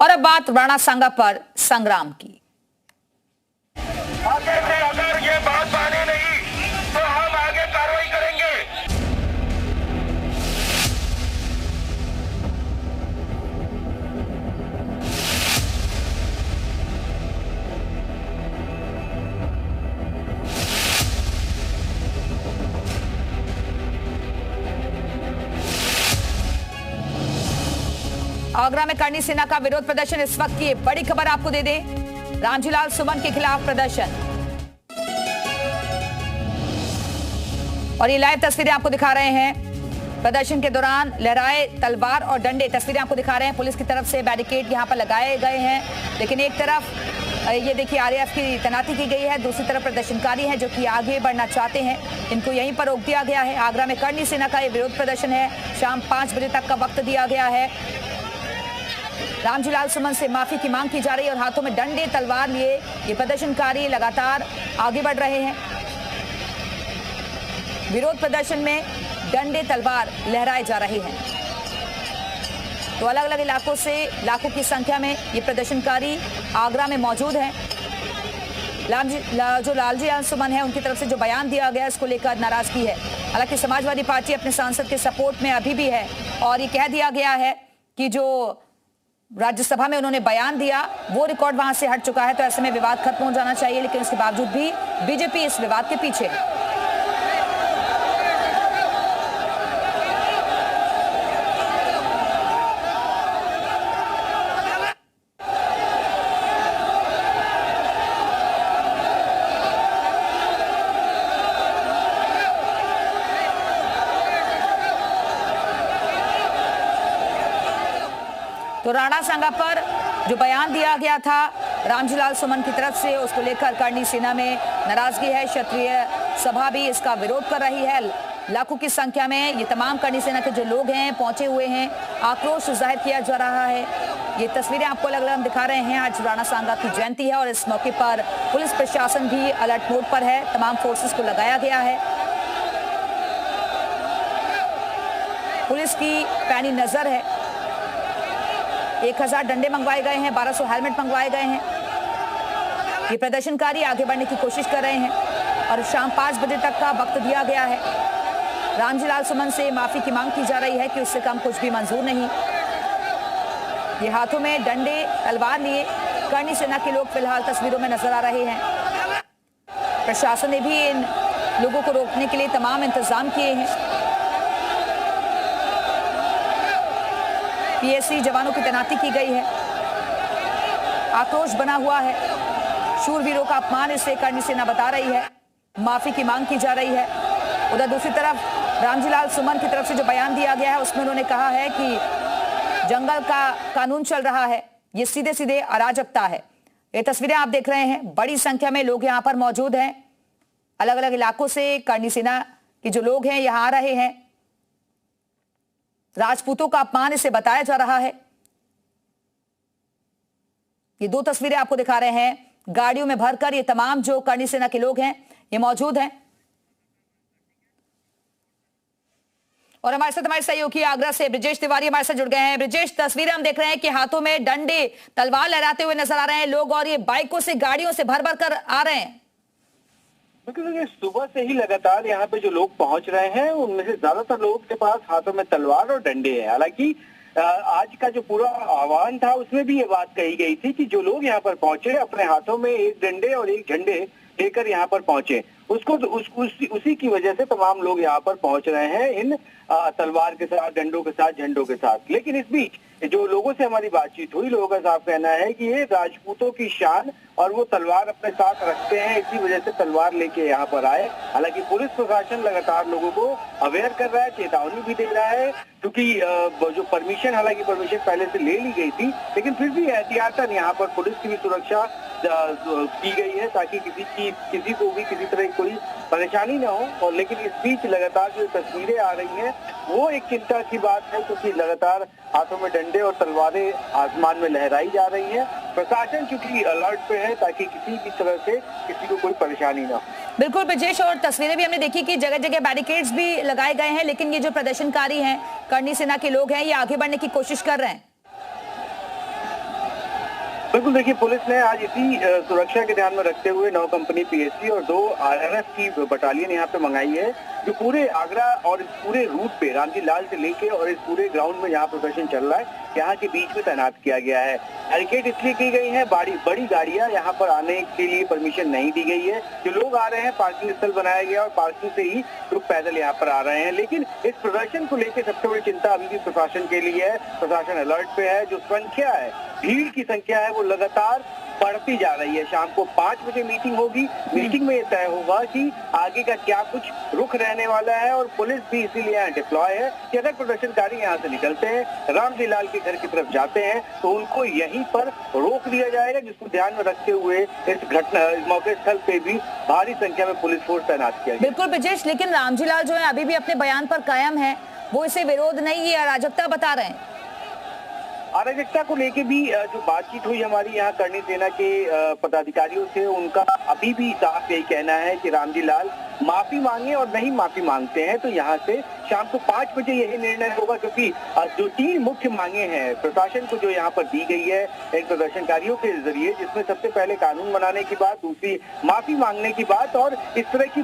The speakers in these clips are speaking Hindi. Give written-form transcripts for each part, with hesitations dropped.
और अब बात राणा सांगा पर संग्राम की। आगे से अगर ये बात माने नहीं तो हम आगे कार्रवाई करेंगे। आगरा में करणी सेना का विरोध प्रदर्शन। इस वक्त की बड़ी खबर आपको दे दें, रामजीलाल सुमन के खिलाफ प्रदर्शन और ये लाइव तस्वीरें आपको दिखा रहे हैं। प्रदर्शन के दौरान लहराए तलवार और डंडे, तस्वीरें आपको दिखा रहे हैं। पुलिस की तरफ से बैरिकेड यहां पर लगाए गए हैं, लेकिन एक तरफ ये देखिए आरएएफ की तैनाती की गई है, दूसरी तरफ प्रदर्शनकारी हैं जो कि आगे बढ़ना चाहते हैं, इनको यहीं पर रोक दिया गया है। आगरा में करणी सेना का ये विरोध प्रदर्शन है, शाम 5 बजे तक का वक्त दिया गया है। रामजीलाल सुमन से माफी की मांग की जा रही है और हाथों में डंडे तलवार लिए ये प्रदर्शनकारी लगातार आगे बढ़ रहे हैं। विरोध प्रदर्शन में डंडे तलवार लहराए जा रहे हैं। तो अलग अलग इलाकों से लाखों की संख्या में ये प्रदर्शनकारी आगरा में मौजूद हैं। जो लालजीलाल सुमन है उनकी तरफ से जो बयान दिया गया इसको लेकर नाराजगी है। हालांकि समाजवादी पार्टी अपने सांसद के सपोर्ट में अभी भी है और ये कह दिया गया है कि जो राज्यसभा में उन्होंने बयान दिया वो रिकॉर्ड वहां से हट चुका है, तो ऐसे में विवाद खत्म हो जाना चाहिए, लेकिन इसके बावजूद भी बीजेपी इस विवाद के पीछे है। तो राणा सांगा पर जो बयान दिया गया था रामजीलाल सुमन की तरफ से, उसको लेकर करणी सेना में नाराजगी है। क्षत्रिय सभा भी इसका विरोध कर रही है। लाखों की संख्या में ये तमाम करणी सेना के जो लोग हैं पहुंचे हुए हैं, आक्रोश जाहिर किया जा रहा है। ये तस्वीरें आपको अलग अलग दिखा रहे हैं। आज राणा सांगा की जयंती है और इस मौके पर पुलिस प्रशासन भी अलर्ट मोड पर है, तमाम फोर्सेस को लगाया गया है। पुलिस की पैनी नजर है। 1000 डंडे मंगवाए गए हैं, 1200 हेलमेट मंगवाए गए हैं। ये प्रदर्शनकारी आगे बढ़ने की कोशिश कर रहे हैं और शाम 5 बजे तक का वक्त दिया गया है। रामजीलाल सुमन से माफी की मांग की जा रही है कि उससे कम कुछ भी मंजूर नहीं। ये हाथों में डंडे तलवार लिए करणी सेना के लोग फिलहाल तस्वीरों में नजर आ रहे हैं। प्रशासन ने भी इन लोगों को रोकने के लिए तमाम इंतजाम किए हैं। पीएसी जवानों की तैनाती की गई है। आक्रोश बना हुआ है। शूरवीरों का अपमान इसे करणी सेना बता रही है। माफी की मांग की जा रही है। उधर दूसरी तरफ रामजीलाल सुमन की तरफ से जो बयान दिया गया है उसमें उन्होंने कहा है कि जंगल का कानून चल रहा है, ये सीधे सीधे अराजकता है। ये तस्वीरें आप देख रहे हैं, बड़ी संख्या में लोग यहाँ पर मौजूद हैं। अलग अलग इलाकों से करणी सेना के जो लोग हैं यहाँ आ रहे हैं। राजपूतों का अपमान इसे बताया जा रहा है। ये 2 तस्वीरें आपको दिखा रहे हैं। गाड़ियों में भरकर ये तमाम जो करणी सेना के लोग हैं ये मौजूद हैं और हमारे सहयोगी आगरा से ब्रिजेश तिवारी हमारे साथ जुड़ गए हैं। ब्रिजेश, तस्वीरें हम देख रहे हैं कि हाथों में डंडे तलवार लहराते हुए नजर आ रहे हैं लोग और ये बाइकों से गाड़ियों से भर भर कर आ रहे हैं। बिल्कुल, सुबह से ही लगातार यहाँ पे जो लोग पहुंच रहे हैं उनमें से ज्यादातर लोगों के पास हाथों में तलवार और डंडे हैं। हालांकि आज का जो पूरा आह्वान था उसमें भी ये बात कही गई थी कि जो लोग यहाँ पर पहुंचे अपने हाथों में एक डंडे और एक झंडे लेकर यहाँ पर पहुंचे, उसी की वजह से तमाम लोग यहाँ पर पहुंच रहे हैं इन तलवार के साथ, डंडों के साथ, झंडों के साथ। लेकिन इस बीच जो लोगों से हमारी बातचीत हुई, लोगों का साफ कहना है कि ये राजपूतों की शान और वो तलवार अपने साथ रखते हैं, इसी वजह से तलवार लेके यहाँ पर आए। हालांकि पुलिस प्रशासन लगातार लोगों को अवेयर कर रहा है, चेतावनी भी दे रहा है, क्योंकि जो परमिशन पहले से ले ली गई थी, लेकिन फिर भी एहतियातन यहाँ पर पुलिस की भी सुरक्षा की गई है ताकि किसी को भी किसी तरह की कोई परेशानी न हो। और लेकिन इस बीच लगातार जो तस्वीरें आ रही हैं वो एक चिंता की बात है, क्योंकि लगातार हाथों में डंडे और तलवारें आसमान में लहराई जा रही हैं। प्रशासन चूंकि अलर्ट पे है ताकि किसी भी तरह से किसी को कोई परेशानी ना हो। बिल्कुल ब्रिजेश, और तस्वीरें भी हमने देखी कि जगह जगह बैरिकेड्स भी लगाए गए हैं, लेकिन ये जो प्रदर्शनकारी हैं, करणी सेना के लोग हैं, ये आगे बढ़ने की कोशिश कर रहे हैं। बिल्कुल, देखिए पुलिस ने आज इसी सुरक्षा के ध्यान में रखते हुए 9 कंपनी पीएससी और 2 आरआरएफ की बटालियन यहाँ पे मंगाई है, जो पूरे आगरा और इस पूरे रूट पे रामजी लाल से लेके और इस पूरे ग्राउंड में यहाँ प्रदर्शन चल रहा है, यहाँ के बीच में तैनात किया गया है। बैरिकेड इसलिए की गई है, बड़ी गाड़ियां यहाँ पर आने के लिए परमिशन नहीं दी गई है। जो लोग आ रहे हैं पार्किंग स्थल बनाया गया और पार्किंग से ही लोग पैदल यहाँ पर आ रहे हैं। लेकिन इस प्रदर्शन को लेकर सबसे बड़ी चिंता अभी भी प्रशासन के लिए है। प्रशासन अलर्ट पे है। जो संख्या है, भीड़ की संख्या है, वो लगातार बढ़ती जा रही है। शाम को 5 बजे मीटिंग होगी। मीटिंग में ये तय होगा कि आगे का क्या कुछ रुख रहने वाला है और पुलिस भी इसीलिए यहाँ डिप्लॉय है कि अगर प्रदर्शनकारी यहाँ से निकलते हैं, रामजी लाल के घर की तरफ जाते हैं, तो उनको यहीं पर रोक दिया जाएगा, जिसको ध्यान में रखते हुए इस मौके स्थल पे भी भारी संख्या में पुलिस फोर्स तैनात किया गया। बिल्कुल ब्रिजेश, लेकिन रामजी लाल जो है अभी भी अपने बयान पर कायम है, वो इसे विरोध नहीं, ये अराजकता बता रहे हैं। अराजकता को लेके भी जो बातचीत हुई हमारी यहाँ करणी सेना के पदाधिकारियों से, उनका अभी भी साफ यही कहना है कि रामजी लाल माफी मांगे और नहीं माफी मांगते हैं तो यहाँ से शाम को 5 बजे यही निर्णय होगा, क्योंकि जो 3 मुख्य मांगे हैं प्रशासन को जो यहाँ पर दी गई है इन प्रदर्शनकारियों के जरिए, जिसमें सबसे पहले कानून बनाने की बात, दूसरी माफी मांगने की बात और इस तरह की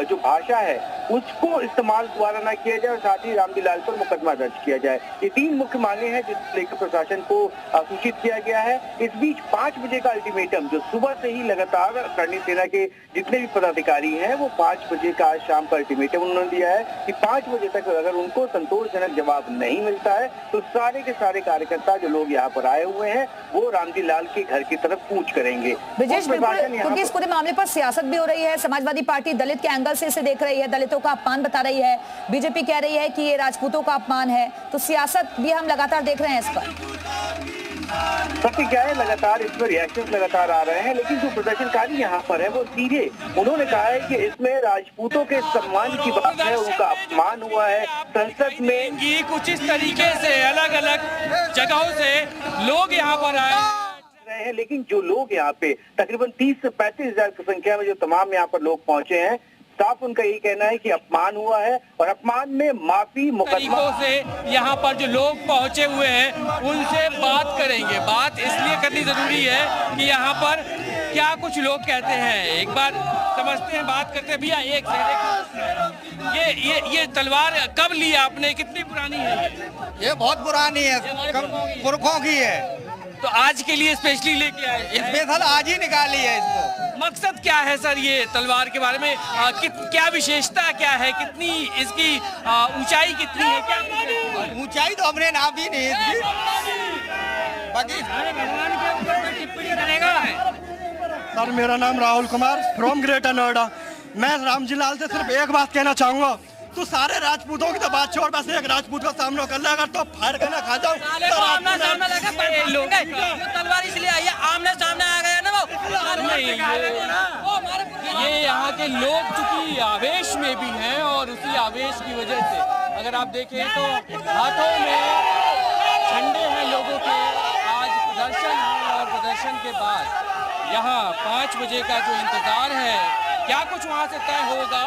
जो भाषा है उसको इस्तेमाल दोबारा न किया जाए और साथ ही रामजी लाल पर मुकदमा दर्ज किया जाए। ये 3 मुख्य मांगे हैं जिस लेकर प्रशासन को सूचित किया गया है। इस बीच 5 बजे का अल्टीमेटम जो सुबह से ही लगातार करणी सेना के जितने भी पदाधिकारी हैं वो 5 बजे का आज शाम का अल्टीमेटम उन्होंने दिया है कि 5 बजे तक अगर उनको संतोषजनक जवाब नहीं मिलता है तो सारे के सारे कार्यकर्ता जो लोग यहाँ पर आए हुए हैं वो रामजी लाल के घर की तरफ कूच करेंगे। ब्रिजेश, क्योंकि इस पूरे मामले पर सियासत भी हो रही है। समाजवादी पार्टी दलित के एंगल से इसे देख रही है, दलितों का अपमान बता रही है। बीजेपी कह रही है कि ये राजपूतों का अपमान है, तो सियासत भी हम लगातार देख रहे हैं इस पर। सत्य क्या है, लगातार इस पर रिएक्शन लगातार आ रहे हैं, लेकिन जो प्रदर्शनकारी यहाँ पर है वो सीधे उन्होंने कहा है कि इसमें राजपूतों के सम्मान की बात है, उनका अपमान हुआ है। संसद में कुछ इस तरीके से अलग अलग जगहों से लोग यहाँ पर आए हैं, लेकिन जो लोग यहाँ पे तकरीबन 30 से 35 हजार की संख्या में जो तमाम यहाँ पर लोग पहुंचे हैं, साफ उनका यही कहना है कि अपमान हुआ है और अपमान में माफी मुकदमा से यहाँ पर जो लोग पहुंचे हुए हैं उनसे बात करेंगे। बात इसलिए करनी जरूरी है कि यहाँ पर क्या कुछ लोग कहते हैं, एक बार समझते हैं, बात करते हैं। भैया एक सेकंड, ये तलवार कब ली आपने, कितनी पुरानी है? ये बहुत पुरानी है, पुरखों की है। तो आज के लिए स्पेशली लेके आए? स्पेशल आज ही निकाली है इसको। मकसद क्या है सर ये तलवार के बारे में? क्या विशेषता क्या है, कितनी इसकी ऊंचाई कितनी है, क्या ऊंचाई तो हमने नाप ही नहीं इसकी, बाकी भगवान के ऊपर टिप्पणी करेगा। सर मेरा नाम राहुल कुमार फ्रॉम ग्रेटर नोएडा। मैं रामजी लाल से सिर्फ एक बात कहना चाहूंगा, तू सारे राजपूतों की तो बात छोड़, बस एक राजपूत का सामना कर ले, अगर तो फाड़ के ना खा जाओ। तलवार इसलिए आई है, आमने सामने आ गया ना वो। ये यहाँ के लोग चूंकि आवेश में भी हैं और उसी आवेश की वजह से अगर आप देखें तो हाथों में झंडे हैं लोगों के। आज प्रदर्शन है और प्रदर्शन के बाद यहाँ 5 बजे का जो इंतजार है, क्या कुछ वहाँ से तय होगा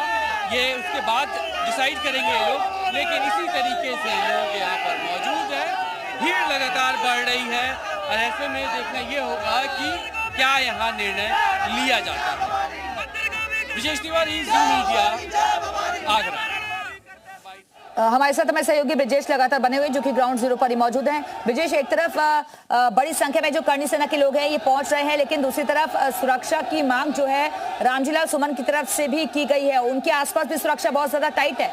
ये उसके बाद डिसाइड करेंगे ये लोग, लेकिन इसी तरीके से लोग यहाँ पर मौजूद है, भीड़ लगातार बढ़ रही है और ऐसे में देखना ये होगा कि क्या यहाँ निर्णय लिया जाता है। विशेष तिवारी, ज़ी मीडिया, आगरा। हमारे साथ हमारे सहयोगी ब्रिजेश लगातार बने हुए जो कि ग्राउंड जीरो पर ही मौजूद हैं। ब्रिजेश, एक तरफ बड़ी संख्या में जो करणी सेना के लोग हैं ये पहुंच रहे हैं, लेकिन दूसरी तरफ सुरक्षा की मांग जो है रामजी लाल सुमन की तरफ से भी की गई है। उनके आसपास भी सुरक्षा बहुत ज्यादा टाइट है।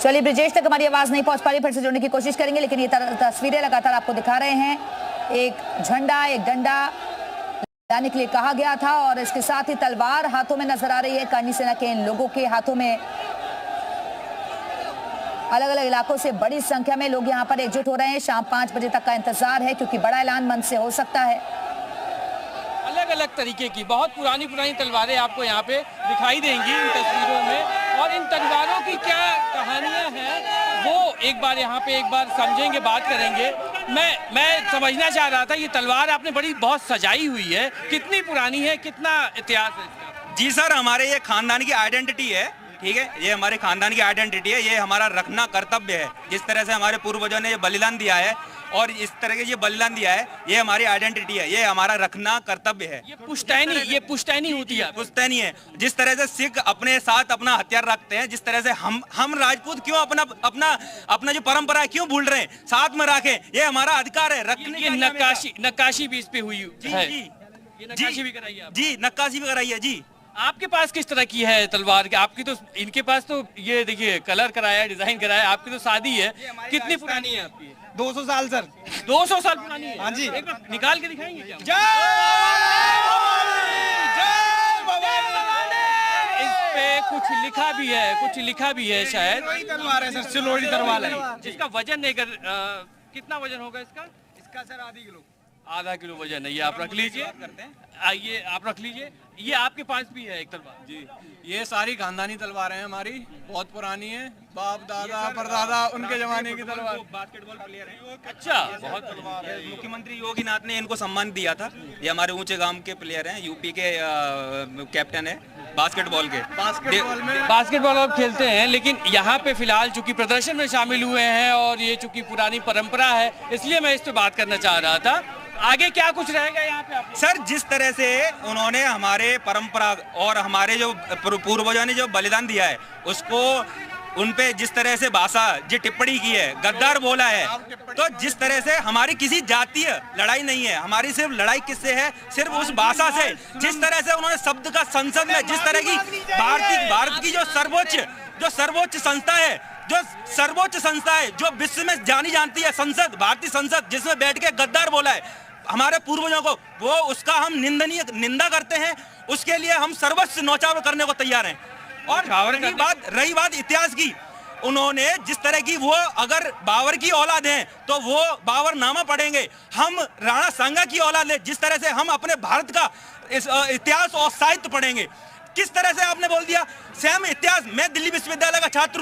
चलिए ब्रिजेश, तक हमारी आवाज नहीं पहुंच पा रही, फिर से जोड़ने की कोशिश करेंगे, लेकिन ये तस्वीरें लगातार आपको दिखा रहे हैं। एक झंडा, एक डंडा लाने के लिए कहा गया था और इसके साथ ही तलवार हाथों में नजर आ रही है करणी सेना के इन लोगों के हाथों में। अलग अलग इलाकों से बड़ी संख्या में लोग यहाँ पर एकजुट हो रहे हैं। शाम 5 बजे तक का इंतजार है क्योंकि बड़ा ऐलान मंच से हो सकता है। अलग अलग तरीके की बहुत पुरानी तलवारें आपको यहाँ पे दिखाई देंगी इन तस्वीरों में, और इन तलवारों की क्या कहानियां हैं वो एक बार यहाँ पे समझेंगे, बात करेंगे। मैं समझना चाह रहा था, ये तलवार आपने बहुत सजाई हुई है, कितनी पुरानी है, कितना इतिहास है इसका? जी सर, हमारे ये खानदान की आइडेंटिटी है। ठीक है, ये हमारे खानदान की आइडेंटिटी है, ये हमारा रखना कर्तव्य है। जिस तरह से हमारे पूर्वजों ने ये बलिदान दिया है और इस तरह के ये बलिदान दिया है, ये हमारी आइडेंटिटी है, ये हमारा रखना कर्तव्य है। ये पुश्तैनी होती है, पुश्तैनी है। जिस तरह से सिख अपने साथ अपना हथियार रखते हैं, जिस तरह से हम राजपूत क्यों अपना जो परंपरा है क्यों भूल रहे हैं, साथ में रखें, ये हमारा अधिकार है रखने की। नक्काशी भी इस पे हुई है। ये नक्काशी भी कराई है जी, नक्काशी भी कराई है जी। आपके पास किस तरह की है तलवार की? आपकी तो, इनके पास तो ये देखिए कलर कराया है, डिजाइन कराया है, आपकी तो शादी है। कितनी पुरानी है आपकी? 200 साल सर। 200 साल पुरानी है? हाँ जी। एक बार निकाल के दिखाएंगे क्या? इस पे कुछ लिखा भी है शायद। तलवार है सर, सिलोड़ी तलवार है जिसका वजन कितना वजन होगा इसका? सर आधा किलो वजन है। ये आप रख लीजिए, आइए आप रख लीजिए। ये आपके पास भी है एक तलवार जी, ये सारी खानदानी तलवारें हैं हमारी, बहुत पुरानी है, बाप दादा परदादा उनके जमाने की तलवार। बास्केटबॉल प्लेयर हैं। अच्छा, बहुत तलवार है। मुख्यमंत्री योगीनाथ ने इनको सम्मान दिया था। ये हमारे ऊंचे गांव के प्लेयर हैं, यूपी के कैप्टन है बास्केटबॉल के। बास्केटबॉल आप खेलते हैं, लेकिन यहाँ पे फिलहाल चूंकि प्रदर्शन में शामिल हुए हैं और ये चूंकि पुरानी परंपरा है, इसलिए मैं इस पे बात करना चाह रहा था। आगे क्या कुछ रहेगा यहाँ पे आप? सर, जिस तरह से उन्होंने हमारे परंपरा और हमारे जो पूर्वजों ने जो बलिदान दिया है, उसको उनपे जिस तरह से भाषा जो टिप्पणी की है, गद्दार बोला है, तो जिस तरह से हमारी किसी जातीय लड़ाई नहीं है, हमारी सिर्फ लड़ाई किससे है? सिर्फ उस भाषा से। जिस तरह से उन्होंने शब्द का संसद में, जिस तरह की भारत की जो सर्वोच्च संस्था है, जो विश्व में जानी जानती है, संसद, भारतीय संसद, जिसमें बैठ के गद्दार बोला है हमारे पूर्वजों को, वो उसका हम निंदा करते हैं। उसके लिए हम सर्वस्व न्यौछावर करने को तैयार हैं। और रही बात इतिहास की, उन्होंने जिस तरह की, वो अगर बाबर की औलाद हैं तो वो बाबरनामा पढ़ेंगे, हम राणा सांगा की औलाद हैं, जिस तरह से हम अपने भारत का इतिहास और साहित्य पढ़ेंगे। किस तरह से आपने बोल दिया सेम इतिहास? मैं दिल्ली विश्वविद्यालय का छात्र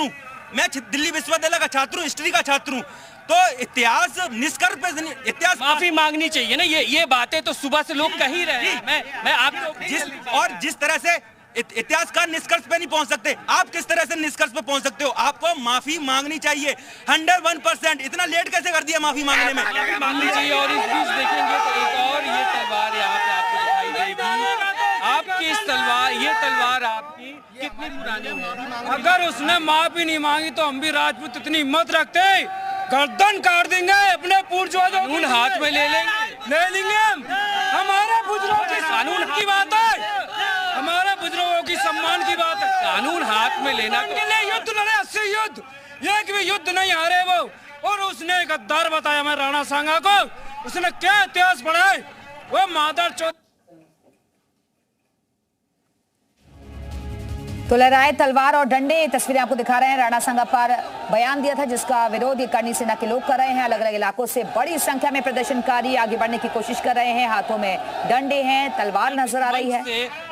हूँ, हिस्ट्री का छात्र हूँ, तो इतिहास निष्कर्ष पे इतिहास माफी मांगनी चाहिए ना। ये बातें तो सुबह से लोग कह ही रहे हैं। मैं आपको जिस तरह से इतिहास का निष्कर्ष पे नहीं पहुंच सकते, आप किस तरह से निष्कर्ष पे पहुंच सकते हो? आपको माफी मांगनी चाहिए 101%। इतना लेट कैसे कर दिया माफी मांगने में? माफी मांगनी चाहिए। और इस बीच देखेंगे तो एक और ये तलवार यहाँ पे आपको दिखाई देगी। आपकी इस तलवार, ये तलवार आपकी कितनी पुरानी है? अगर उसने माफी नहीं मांगी तो हम भी राजपूत इतनी हिम्मत रखते गर्दन काट देंगे अपने पूर्वजों। कानून हाथ में ले लेंगे हम। हमारे बुजुर्गों की कानून की बात है, हमारे बुजुर्गों की सम्मान की बात है। कानून हाथ में लेना के लिए युद्ध लड़े, 80 युद्ध, एक भी युद्ध नहीं हारे वो। और उसने गद्दार बताया मैं राणा सांगा को, उसने क्या इतिहास पढ़ा है? वो मादर चौथ। तो लहराए तलवार और डंडे, तस्वीरें आपको दिखा रहे हैं। राणा सांगा पर बयान दिया था जिसका विरोध ये करनी सेना के लोग कर रहे हैं। अलग अलग इलाकों से बड़ी संख्या में प्रदर्शनकारी आगे बढ़ने की कोशिश कर रहे हैं। हाथों में डंडे हैं, तलवार नजर आ रही है।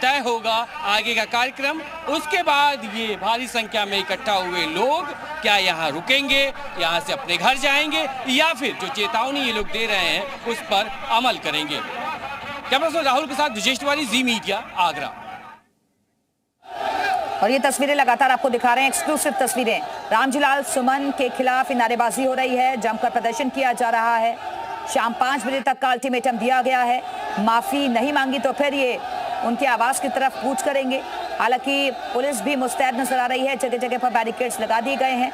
तय होगा आगे का कार्यक्रम। उसके बाद ये भारी संख्या में इकट्ठा हुए लोग क्या यहाँ रुकेंगे, यहाँ से अपने घर जाएंगे, या फिर जो चेतावनी ये लोग दे रहे हैं उस पर अमल करेंगे? कैमरा पर्सन राहुल के साथ विजेश तिवारी, जी मीडिया, आगरा। और ये तस्वीरें लगातार आपको दिखा रहे हैं, एक्सक्लूसिव तस्वीरें। रामजीलाल सुमन के खिलाफ नारेबाजी हो रही है, जमकर प्रदर्शन किया जा रहा है। शाम 5 बजे तक का अल्टीमेटम दिया गया है। माफी नहीं मांगी तो फिर ये उनके आवास की तरफ कूच करेंगे। हालांकि पुलिस भी मुस्तैद नजर आ रही है, जगह जगह पर बैरिकेड्स लगा दिए गए हैं।